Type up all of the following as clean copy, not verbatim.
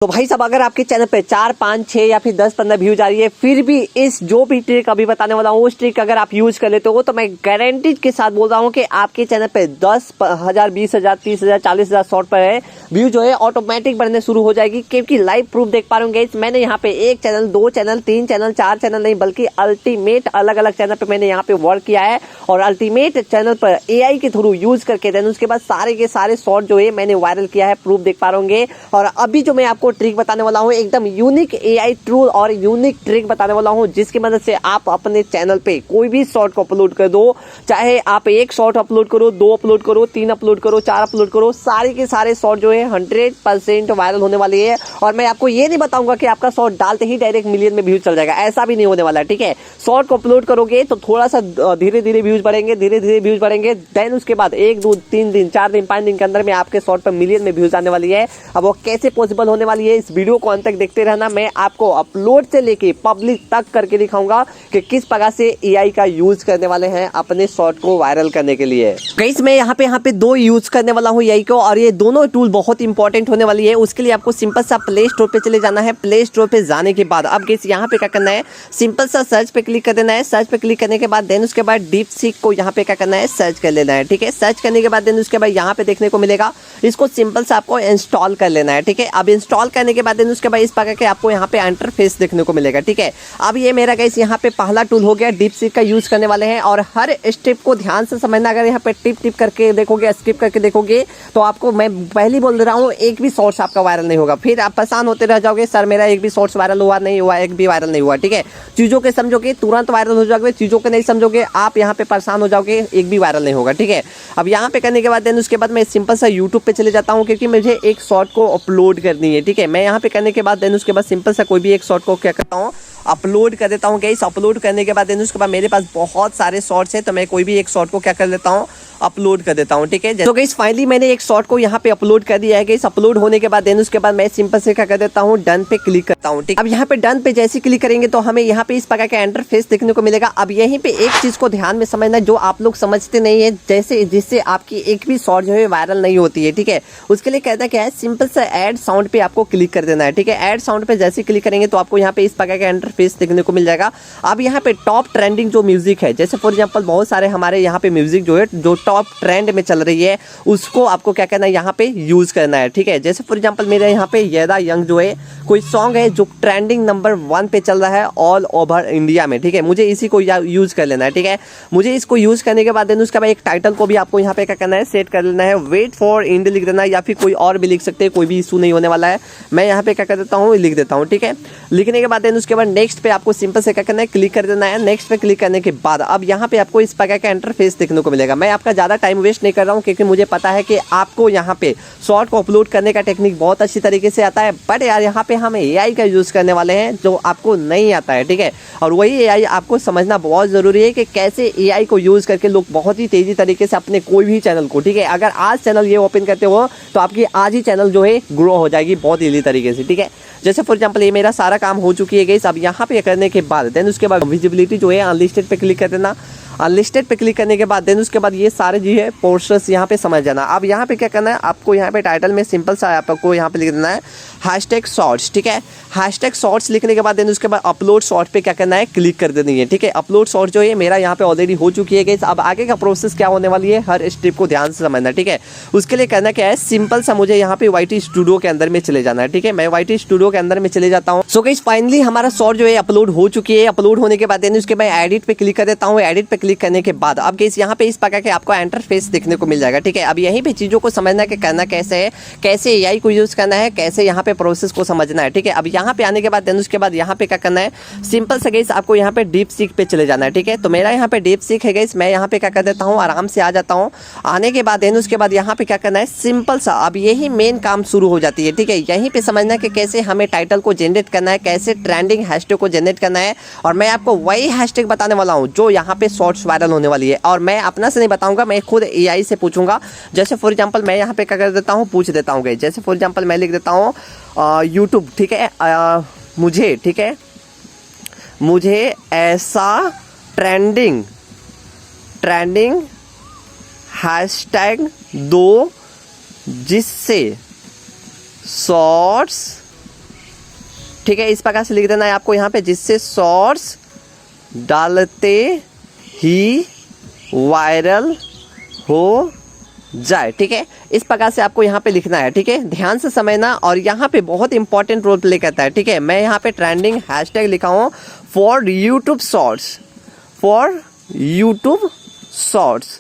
तो भाई साहब, अगर आपके चैनल पे 4, 5, 6 या फिर 10, 15 व्यूज आ रही है, फिर भी इस जो भी ट्रिक अभी बताने वाला हूँ उस ट्रिक अगर आप यूज कर लेते हो तो मैं गारंटी के साथ बोल रहा हूँ कि आपके चैनल पे 10,000, 20,000, 30,000, 40,000 शॉर्ट पर है व्यू जो है ऑटोमेटिक बढ़ने शुरू हो जाएगी। क्योंकि लाइव प्रूफ देख पा रहे होंगे, मैंने यहाँ पे 1 चैनल, 2 चैनल, 3 चैनल, 4 चैनल नहीं बल्कि अल्टीमेट अलग अलग चैनल पे मैंने यहाँ पे वर्क किया है और अल्टीमेट चैनल पर एआई के थ्रू यूज करके देन उसके बाद सारे के सारे शॉर्ट जो है मैंने वायरल किया है, प्रूफ देख पा रहे होंगे। और अभी जो मैं आपको ट्रिक बताने वाला हूँ एकदम यूनिक एआई टूल और यूनिक ट्रिक बताने वाला हूँ जिसकी मदद से आप अपने चैनल पे कोई भी शॉर्ट को अपलोड कर दो, चाहे आप 1 शॉर्ट अपलोड करो, 2 अपलोड करो, 3 अपलोड करो, 4 अपलोड करो, सारे के सारे शॉर्ट जो है 100% वायरल होने वाली है। और मैं आपको ये नहीं बताऊंगा कि आपका शॉर्ट डालते ही डायरेक्ट मिलियन में व्यूज चल जाएगा, ऐसा भी नहीं होने वाला है। ठीक है, शॉर्ट को अपलोड करोगे तो थोड़ा सा धीरे धीरे व्यूज बढ़ेंगे, धीरे धीरे व्यूज बढ़ेंगे, देन उसके बाद 1, 2, 3 दिन, 4 दिन, 5 दिन के अंदर में आपके शॉर्ट पर मिलियन में व्यूज आने वाली है। अब वो कैसे पॉसिबल होने वाली है, इस वीडियो को अंत तक देखते रहना। मैं आपको अपलोड से लेके पब्लिक तक करके दिखाऊंगा कि किस प्रकार से एआई का यूज करने वाले हैं अपने शॉर्ट को वायरल करने के लिए। गाइस, मैं यहाँ पे 2 यूज करने वाला हूँ एआई को और ये दोनों टूल बहुत इंपॉर्टेंट होने वाली है। उसके लिए आपको सिंपल सा प्ले स्टोर पे चले जाना है। प्ले स्टोर पे जाने के बाद अब गाइस यहाँ पे क्या करना है, सिंपल सा सर्च पे क्लिक कर देना है। सर्च पे क्लिक करने के बाद देन उसके बाद डीपसीक को यहाँ पे क्या करना है, सर्च कर लेना है। ठीक है, सर्च करने के बाद देन उसके बाद यहाँ पे देखने को मिलेगा, इसको सिंपल सा आपको इंस्टॉल कर लेना है। ठीक है, अब इंस्टॉल करने के बाद देन उसके बाद इस प्रकार के आपको यहाँ पे इंटरफेस देखने को मिलेगा। ठीक है, अब ये मेरा गाइस यहाँ पे पहला टूल हो गया, डीपसीक का यूज करने वाले हैं और हर स्टेप को ध्यान से समझना। अगर यहाँ पे टिप करके देखोगे, स्किप करके देखोगे तो आपको मैं पहले बोल रहा हूँ एक भी शॉर्ट्स आपका वायरल नहीं होगा। फिर आप परेशान होते रह जाओगे, सर मेरा एक भी शॉर्ट्स वायरल हुआ नहीं हुआ, एक भी वायरल नहीं हुआ। ठीक है, चीजों के समझोगे तुरंत वायरल हो जाओगे, चीजों के नहीं समझोगे आप यहाँ पे परेशान हो जाओगे, एक भी वायरल नहीं होगा। ठीक है, अब यहाँ पे करने के बाद देन उसके बाद मैं सिंपल सा यूट्यूब पे चले जाता हूँ क्योंकि मुझे एक शॉर्ट को अपलोड करनी है। ठीक है, मैं यहाँ पे करने के बाद देन उसके बाद सिंपल सा कोई भी एक शॉर्ट को क्या करता हूँ, अपलोड कर देता हूँ। गाइस, अपलोड करने के बाद देन उसके बाद मेरे पास बहुत सारे शॉर्ट्स हैं तो मैं कोई भी एक शॉर्ट को क्या कर लेता हूँ, अपलोड कर देता हूँ। ठीक है, तो गाइस फाइनली मैंने एक शॉर्ट को यहाँ पे अपलोड कर दिया है। गाइस, अपलोड होने के बाद देन उसके बाद मैं सिंपल से क्या कर देता हूँ, डन पे क्लिक करता हूँ। ठीक, अब यहाँ पे डन पे जैसे क्लिक करेंगे तो हमें यहाँ पे इस प्रकार का इंटरफेस देखने को मिलेगा। अब यहीं पे एक चीज को ध्यान में समझना जो आप लोग समझते नहीं है, जैसे जिससे आपकी एक भी शॉर्ट जो है वायरल नहीं होती है। ठीक है, उसके लिए कहना क्या है, सिंपल से ऐड साउंड पे आपको क्लिक कर देना है। ठीक है, ऐड साउंड पे जैसे क्लिक करेंगे तो आपको यहाँ पे इस प्रकार का इंटरफेस देखने को मिल जाएगा। अब यहाँ पे टॉप ट्रेंडिंग जो म्यूजिक है, जैसे फॉर एग्जांपल बहुत सारे हमारे यहाँ पे म्यूजिक जो है जो टॉप ट्रेंड में चल रही है उसको आपको क्या करना है, यहाँ पे यूज करना है। ठीक है, जैसे फॉर एग्जांपल मेरे यहाँ पे येदा यंग जो है कोई सॉन्ग है जो ट्रेंडिंग नंबर 1 पे चल रहा है ऑल ओवर इंडिया में। ठीक है, मुझे इसी को यूज कर लेना है। ठीक है, मुझे इसको यूज करने के बाद देन उसका एक टाइटल को भी आपको यहाँ पे क्या करना है, सेट कर लेना है। वेट फॉर इंड लिख देना है या फिर कोई और भी लिख सकते हैं, कोई भी इशू नहीं होने वाला है। मैं यहाँ पे क्या कर देता हूँ, लिख देता हूँ। ठीक है, लिखने के बाद देन उसके बाद नेक्स्ट पे आपको सिंपल से क्या करना है, क्लिक कर देना है। नेक्स्ट पे क्लिक करने के बाद अब यहाँ पे आपको इस प्रकार का इंटरफेस देखने को मिलेगा। मैं आपका ज्यादा टाइम वेस्ट नहीं कर रहा हूँ क्योंकि मुझे पता है कि आपको यहाँ पे शॉर्ट को अपलोड करने का टेक्निक बहुत अच्छी तरीके से आता है, बट यार यहाँ पे हम एआई का यूज करने वाले हैं जो आपको नहीं आता है। ठीक है, और वही एआई आपको समझना बहुत जरूरी है कि कैसे एआई को यूज करके लोग बहुत ही तेजी तरीके से अपने कोई भी चैनल को, ठीक है, अगर आज चैनल ये ओपन करते हो तो आपकी आज ही चैनल जो है ग्रो हो जाएगी बहुत ईजी तरीके से। ठीक है, जैसे फॉर एग्जांपल ये मेरा सारा काम हो चुकी है गाइस। अब यहाँ पे करने के बाद देन उसके बाद विजिबिलिटी जो है अनलिस्टेड पे क्लिक कर देना। अनलिस्टेड पे क्लिक करने के बाद देन उसके बाद ये सारे जो है पोस्टर्स यहाँ पे समझ जाना। अब यहाँ पे क्या करना है, आपको यहाँ पे टाइटल में सिंपल सा आपको यहाँ पे लिख देना है हैशटैग शॉर्ट्स। ठीक है, हैशटैग शॉर्ट्स लिखने के बाद देन उसके बाद अपलोड शॉर्ट पे क्या करना है, क्लिक कर देनी है। ठीक है, अपलोड शॉर्ट जो है मेरा यहाँ पे ऑलरेडी हो चुकी है गाइस। अब आगे का प्रोसेस क्या होने वाली है, हर स्टेप को ध्यान से समझना। ठीक है, उसके लिए करना क्या है, सिंपल सा मुझे यहाँ पे वाईटी स्टूडियो के अंदर में चले जाना है। ठीक है, मैं वाईटी स्टूडियो के अंदर में चले जाता हूँ। सो गाइस फाइनली हमारा शॉर्ट जो है अपलोड हो चुकी है। अपलोड होने के बाद देन उसके मैं एडिट पे क्लिक कर देता हूँ। एडिट पे क्लिक करने के बाद अब गाइस यहाँ पे इस प्रकार के आपको इंटरफेस देखने को मिल जाएगा। ठीक है, अब यहीं पे चीजों को समझना कि करना कैसे है, कैसे एआई को यूज करना है, कैसे यहाँ पे प्रोसेस को समझना है। ठीक है, अब यहाँ पे आने के बाद देन उसके बाद यहाँ पे क्या करना है, सिंपल से गाइस आपको यहाँ पे डीपसीक पे चले जाना है। ठीक है, तो मेरा यहाँ पे डीपसीक है गाइस, मैं यहाँ पे क्या कर देता हूँ, आराम से आ जाता हूँ। आने के बाद देन उसके बाद यहाँ पे क्या करना है, सिंपल सा अब यही मेन काम शुरू हो जाती है। ठीक है, यहीं पे समझना कि कैसे हमें टाइटल को जनरेट करना है, कैसे ट्रेंडिंग हैशटैग को जनरेट करना है। और मैं आपको वही हैशटैग बताने वाला हूँ जो यहाँ पे शॉर्ट्स वायरल होने वाली है। और मैं अपना से नहीं बताऊंगा, मैं खुद एआई से पूछूंगा। जैसे फॉर एग्जांपल मैं यहाँ पे क्या कर देता हूँ, पूछ देता हूँ गाइस। जैसे फॉर एग्जांपल मैं लिख देता हूँ यूट्यूब। ठीक है, मुझे, ठीक है, मुझे ऐसा ट्रेंडिंग हैशटैग दो जिससे शॉर्ट्स ठीक है, इस प्रकार से लिख देना है आपको यहाँ पे, जिससे शॉर्ट्स डालते ही वायरल हो जाए। ठीक है, इस प्रकार से आपको यहाँ पे लिखना है। ठीक है, ध्यान से समझना, और यहाँ पे बहुत इंपॉर्टेंट रोल प्ले करता है। ठीक है, मैं यहाँ पे ट्रेंडिंग हैशटैग लिखा हूँ for YouTube shorts, for YouTube shorts,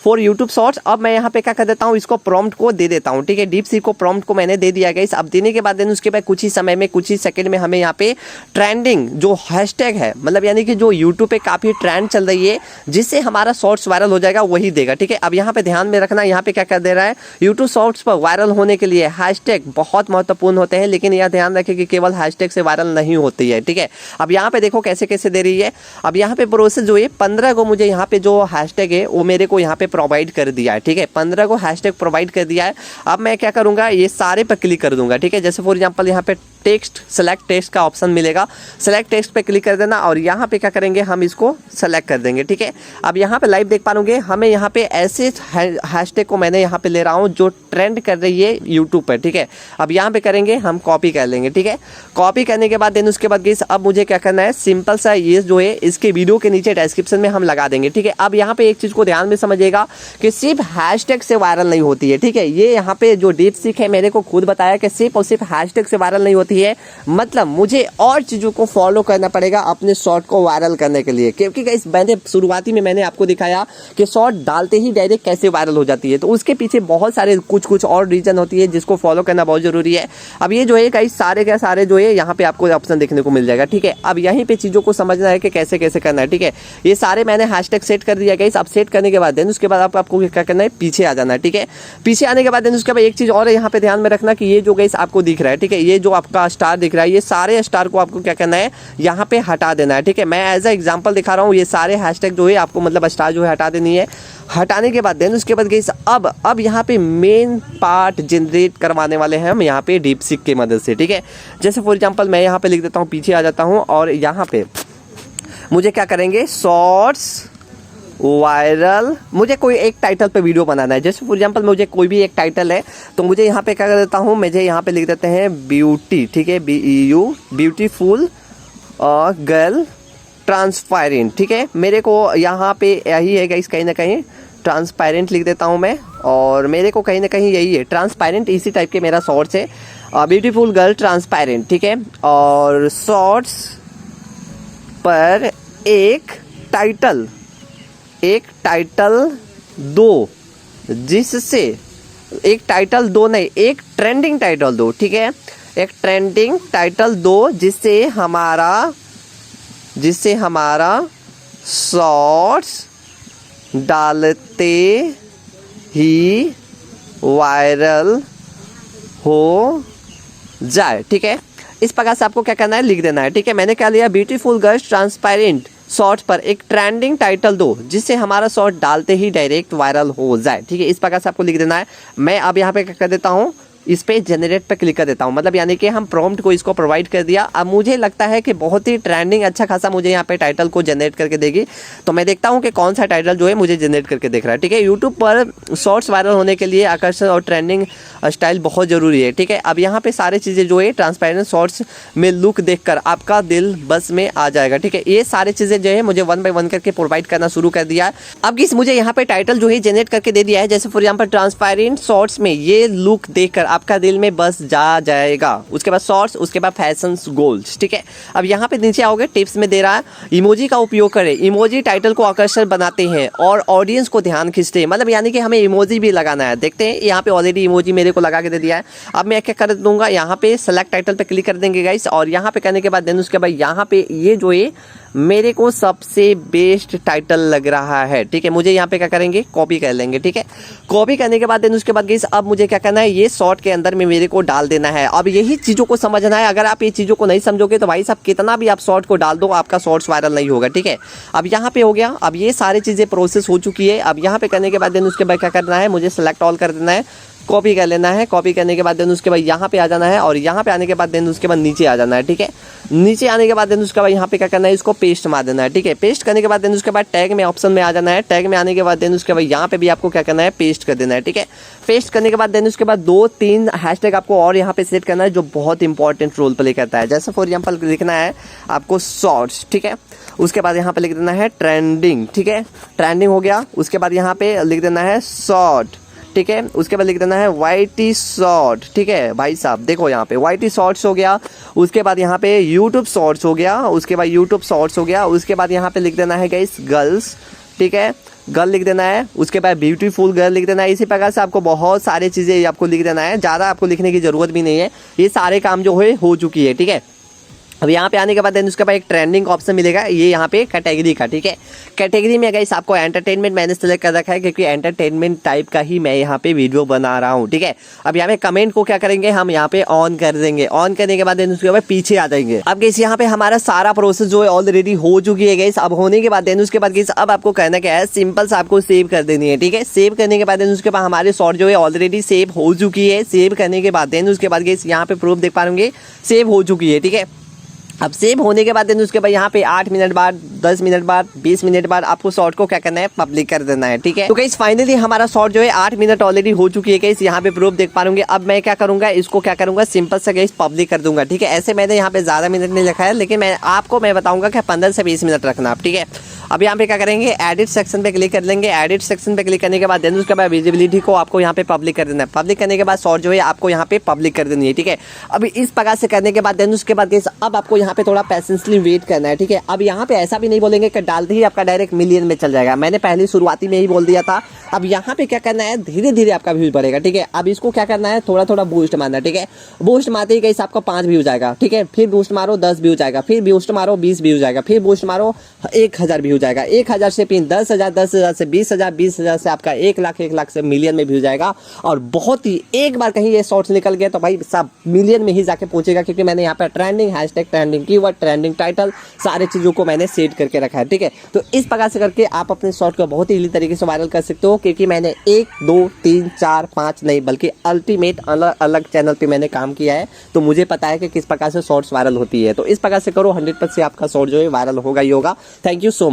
for YouTube shorts. अब मैं यहाँ पे क्या कर देता हूँ, इसको प्रॉम्प्ट को दे देता हूँ। ठीक है, डीप सीक को प्रॉम्प्ट को मैंने दे दिया गाइस। अब देने के बाद देन उसके बाद कुछ ही समय में, कुछ ही सेकंड में हमें यहाँ पे ट्रेंडिंग जो हैशटैग है, मतलब यानी कि जो यूट्यूब पे काफ़ी ट्रेंड चल रही है, जिससे हमारा शॉर्ट्स वायरल हो जाएगा, वही देगा। ठीक है, अब यहाँ पे ध्यान में रखना, यहाँ पे क्या कर दे रहा है, यूट्यूब शॉर्ट्स पर वायरल होने के लिए हैशटैग बहुत महत्वपूर्ण होते हैं, लेकिन यह ध्यान रखें कि केवल हैशटैग से वायरल नहीं होती है। ठीक है, अब यहाँ पे देखो कैसे कैसे दे रही है। अब यहाँ पे प्रोसेस जो है 15 को मुझे यहाँ पे जो हैशटैग है वो मेरे को यहाँ पे प्रोवाइड कर दिया है। ठीक है, 15 को हैशटैग प्रोवाइड कर दिया है। अब मैं क्या करूंगा, ये सारे पर क्लिक कर दूंगा। ठीक है, जैसे फॉर एग्जांपल यहाँ पे टेक्स्ट, सेलेक्ट टेक्स्ट का ऑप्शन मिलेगा, सेलेक्ट टेक्स्ट पे क्लिक कर देना, और यहाँ पे क्या करेंगे, हम इसको सेलेक्ट कर देंगे। ठीक है, अब यहाँ पे लाइव देख पाओगे, हमें यहाँ पे ऐसे हैशटैग को मैंने यहाँ पे ले रहा हूँ जो ट्रेंड कर रही है यूट्यूब पर। ठीक है, अब यहाँ पे करेंगे, हम कॉपी कर लेंगे। ठीक है, कॉपी करने के बाद देन उसके बाद गाइस अब मुझे क्या करना है, सिंपल सा ये जो है इसके वीडियो के नीचे डिस्क्रिप्शन में हम लगा देंगे। ठीक है, अब यहाँ पे एक चीज़ को ध्यान में समझिएगा कि सिर्फ हैशटैग से वायरल नहीं होती है। ठीक है, ये यहाँ पे जो डीप सीक है मेरे को खुद बताया कि सिर्फ और सिर्फ हैशटैग से वायरल नहीं होती है, मतलब मुझे और चीज़ों को फॉलो करना पड़ेगा अपने शॉर्ट को वायरल करने के लिए। क्योंकि गाइस मैंने शुरुआती में मैंने आपको दिखाया कि शॉर्ट डालते ही डायरेक्ट कैसे वायरल हो जाती है, तो उसके पीछे बहुत सारे कुछ और रीजन होती है जिसको फॉलो करना बहुत जरूरी है। अब ये जो है गाइस सारे के सारे जो है यहाँ पे आपको ऑप्शन देखने को मिल जाएगा। ठीक है, अब यहीं पे चीज़ों को समझना है कि कैसे कैसे करना है। ठीक है, ये सारे मैंने हैशटैग सेट कर दिया गाइस। अब सेट करने के बाद देन उसके बाद आपको क्या करना है, पीछे आ जाना है। ठीक है, पीछे आने के बाद देन उसके बाद एक चीज़ और यहाँ पे ध्यान में रखना कि ये जो गाइस आपको दिख रहा है, ठीक है, ये जो आपका स्टार दिख रहा है, ये सारे स्टार को आपको क्या करना है, यहाँ पे हटा देना है। ठीक है, मैं एज अ एग्जांपल दिखा रहा हूँ, ये सारे हैशटैग जो है आपको मतलब स्टार जो है हटा देनी है। हटाने के बाद देन उसके बाद गाइस अब यहाँ पे मेन पार्ट जनरेट करवाने वाले हैं हम यहाँ पे डीप सीक की मदद से। ठीक है, जैसे फॉर एग्जांपल मैं यहाँ पे लिख देता हूँ, पीछे आ जाता हूँ, और यहाँ पे मुझे क्या करेंगे, शॉर्ट्स वायरल, मुझे कोई एक टाइटल पे वीडियो बनाना है। जैसे फॉर एग्जांपल मुझे कोई भी एक टाइटल है, तो मुझे यहाँ पे क्या कर देता हूँ, मुझे यहाँ पे लिख देते हैं ब्यूटी। ठीक है, BEU, ब्यूटीफुल गर्ल ट्रांसपेरेंट। ठीक है, मेरे को यहाँ पे यही है गाइस, कहीं ना कहीं ट्रांसपेरेंट लिख देता हूँ मैं, और मेरे को कहीं ना कहीं यही है ट्रांसपेरेंट, इसी टाइप के मेरा शॉर्ट्स है, ब्यूटीफुल गर्ल ट्रांसपेरेंट। ठीक है, और शॉर्ट्स पर एक टाइटल दो, जिससे एक टाइटल दो नहीं, एक ट्रेंडिंग टाइटल दो। ठीक है, एक ट्रेंडिंग टाइटल दो, जिससे हमारा शॉर्ट्स डालते ही वायरल हो जाए। ठीक है, इस प्रकार से आपको क्या करना है, लिख देना है। ठीक है, मैंने क्या लिया, ब्यूटीफुल गर्ल्स ट्रांसपेरेंट शॉर्ट पर एक ट्रेंडिंग टाइटल दो, जिससे हमारा शॉर्ट डालते ही डायरेक्ट वायरल हो जाए। ठीक है, इस प्रकार से आपको लिख देना है। मैं अब यहाँ पे क्या कर देता हूँ, इस पे जनरेट पे क्लिक कर देता हूँ, मतलब यानी कि हम प्रॉम्प्ट को इसको प्रोवाइड कर दिया। अब मुझे लगता है कि बहुत ही ट्रेंडिंग अच्छा खासा मुझे यहाँ पे टाइटल को जनरेट करके देगी, तो मैं देखता हूँ कि कौन सा टाइटल जो है मुझे जनरेट करके देख रहा है। ठीक है, यूट्यूब पर शॉर्ट्स वायरल होने के लिए आकर्षण और ट्रेंडिंग स्टाइल बहुत ज़रूरी है। ठीक है, अब यहाँ पे सारी चीज़ें जो है ट्रांसपेरेंट शॉर्ट्स में लुक देखकर आपका दिल बस में आ जाएगा। ठीक है, ये सारी चीज़ें जो है मुझे 1 बाय 1 करके प्रोवाइड करना शुरू कर दिया है। अब किस मुझे यहाँ पे टाइटल जो है जनरेट करके दे दिया है, जैसे फॉर एग्जाम्पल ट्रांसपेरेंट शॉर्ट्स में ये लुक देखकर आपका दिल में बस जा जाएगा। उसके बाद शॉर्ट्स, उसके बाद फैशन गोल्स। ठीक है, अब यहाँ पे नीचे आओगे, टिप्स में दे रहा है इमोजी का उपयोग करें। इमोजी टाइटल को आकर्षक बनाते हैं और ऑडियंस को ध्यान खींचते हैं, मतलब यानी कि हमें इमोजी भी लगाना है। देखते हैं, यहाँ पे ऑलरेडी इमोजी मेरे को लगा के दे दिया है। अब मैं क्या कर दूंगा, यहाँ पे सेलेक्ट टाइटल पे क्लिक कर देंगे गाइस, और यहाँ पे करने के बाद देन उसके बाद यहाँ पे ये जो है मेरे को सबसे बेस्ट टाइटल लग रहा है। ठीक है, मुझे यहाँ पे क्या करेंगे, कॉपी कर लेंगे। ठीक है, कॉपी करने के बाद देन उसके बाद गाइस अब मुझे क्या करना है, ये शॉर्ट के अंदर में मेरे को डाल देना है। अब यही चीज़ों को समझना है, अगर आप ये चीज़ों को नहीं समझोगे तो भाई साहब कितना भी आप शॉर्ट को डाल दो, आपका शॉर्ट्स वायरल नहीं होगा। ठीक है, अब यहाँ पे हो गया, अब ये सारी चीज़ें प्रोसेस हो चुकी है। अब यहाँ पे करने के बाद देन उसके बाद क्या करना है, मुझे सेलेक्ट ऑल कर देना है, कॉपी कर लेना है। कॉपी करने के बाद देन उसके बाद यहाँ पे आ जाना है और यहाँ पे आने के बाद देन उसके बाद नीचे आ जाना है, ठीक है। नीचे आने के बाद देन उसके बाद यहाँ पे क्या करना है, इसको पेस्ट मार देना है, ठीक है। पेस्ट करने के बाद देन उसके बाद टैग में ऑप्शन में आ जाना है। टैग में आने के बाद देन उसके बाद यहाँ पे भी आपको क्या करना है, पेस्ट कर देना है, ठीक है। पेस्ट करने के बाद देन उसके बाद 2-3 हैशटैग आपको और यहाँ पे सेट करना है जो बहुत इंपॉर्टेंट रोल प्ले करता है। जैसे फॉर एग्जाम्पल लिखना है आपको शॉर्ट्स, ठीक है। उसके बाद यहाँ पे लिख देना है ट्रेंडिंग, ठीक है। ट्रेंडिंग हो गया। उसके बाद यहाँ पे लिख देना है शॉर्ट, ठीक है। उसके बाद लिख देना है वाईटी शॉर्ट, ठीक है। भाई साहब देखो यहाँ पे वाईटी शॉर्ट्स हो गया। उसके बाद यहाँ पे यूट्यूब शॉर्ट्स हो गया। उसके बाद यूट्यूब शॉर्ट्स हो गया। उसके बाद यहाँ पे लिख देना है गाइस गर्ल्स, ठीक है। गर्ल लिख देना है। उसके बाद ब्यूटीफुल गर्ल लिख देना है। इसी प्रकार से आपको बहुत सारी चीज़ें आपको लिख देना है। ज़्यादा आपको लिखने की ज़रूरत भी नहीं है, ये सारे काम जो है हो चुकी है, ठीक है। अब यहाँ पे आने के बाद देन उसके बाद एक ट्रेंडिंग का ऑप्शन मिलेगा, ये यहाँ पे कैटेगरी का, ठीक है। कैटेगरी में गाइस आपको एंटरटेनमेंट मैंने सेलेक्ट कर रखा है क्योंकि एंटरटेनमेंट टाइप का ही मैं यहाँ पे वीडियो बना रहा हूँ, ठीक है। अब यहाँ पे कमेंट को क्या करेंगे, हम यहाँ पे ऑन कर देंगे। ऑन करने के बाद देन उसके बाद पीछे आ जाएंगे। अब गाइस यहाँ पे हमारा सारा प्रोसेस जो है ऑलरेडी हो चुकी है गाइस। अब होने के बाद देन उसके बाद गाइस अब आपको करना क्या है, सिंपल से आपको सेव कर देनी है, ठीक है। सेव करने के बाद देन उसके बाद हमारे शॉर्ट जो है ऑलरेडी सेव हो चुकी है। सेव करने के बाद देन उसके बाद गाइस यहाँ पे प्रूफ देख पाएंगे सेव हो चुकी है, ठीक है। अब सेव होने के बाद देन उसके बाद यहाँ पे 8 मिनट बाद, 10 मिनट बाद, 20 मिनट बाद आपको शॉर्ट को क्या करना है, पब्लिक कर देना है, ठीक है। तो गाइस फाइनली हमारा शॉर्ट जो है 8 मिनट ऑलरेडी हो चुकी है गाइस। यहाँ पे प्रूफ देख पाएंगे। अब मैं क्या करूंगा, इसको क्या करूंगा, सिंपल से गाइस पब्लिक कर दूंगा, ठीक है। ऐसे मैंने यहाँ पे ज़्यादा मिनट नहीं लिखा है, लेकिन मैं बताऊंगा कि 15 से 20 मिनट रखना आप, ठीक है। अब यहाँ पे क्या करेंगे, एडिट सेक्शन पे क्लिक कर लेंगे। एडिट सेक्शन पे क्लिक करने के बाद देन उसके बाद विजिबिलिटी को आपको यहाँ पे पब्लिक कर देना है। पब्लिक करने के बाद शॉर्ट जो है आपको यहाँ पे पब्लिक कर देनी है, ठीक है। अब इस प्रकार से करने के बाद देन उसके बाद अब आपको यहाँ पे थोड़ा पेशेंसली वेट करना है, ठीक है। अब यहाँ पे ऐसा भी नहीं बोलेंगे कि डालते ही आपका डायरेक्ट मिलियन में चल जाएगा। मैंने पहले शुरुआती में ही बोल दिया था। अब यहाँ पे क्या करना है, धीरे धीरे आपका व्यूज बढ़ेगा, ठीक है। अब इसको क्या करना है, थोड़ा थोड़ा बूस्ट मारना है, ठीक है। बूस्ट मारते ही गाइस आपका 5 व्यूज आएगा, ठीक है। फिर बूस्ट मारो 10 व्यूज आएगा, फिर बूस्ट मारो 20 व्यूज आएगा, फिर बूस्ट मारो 1000 व्यूज आएगा, 1000 से 10,000, 10,000 से 20,000, 20,000 से आपका 1 लाख से मिलियन में व्यूज आएगा। और बहुत ही एक बार कहीं ये शॉर्ट्स निकल गया तो भाई सब मिलियन में ही जाके पहुंचेगा, क्योंकि मैंने यहाँ पे trending hashtag, trending keyword, trending title सारे चीज़ों को मैंने सेट करके रखा है, ठीक है। तो इस प्रकार से करके आप अपने शॉर्ट को बहुत ही इजी तरीके से वायरल कर सकते हो, क्योंकि मैंने 1, 2, 3, 4, 5 नहीं बल्कि अल्टीमेट अलग अलग चैनल पे मैंने काम किया है। तो मुझे पता है कि किस प्रकार से शॉर्ट्स वायरल होती है। तो इस प्रकार से करो, 100% आपका शॉर्ट जो है वायरल होगा ही होगा। Thank you so much.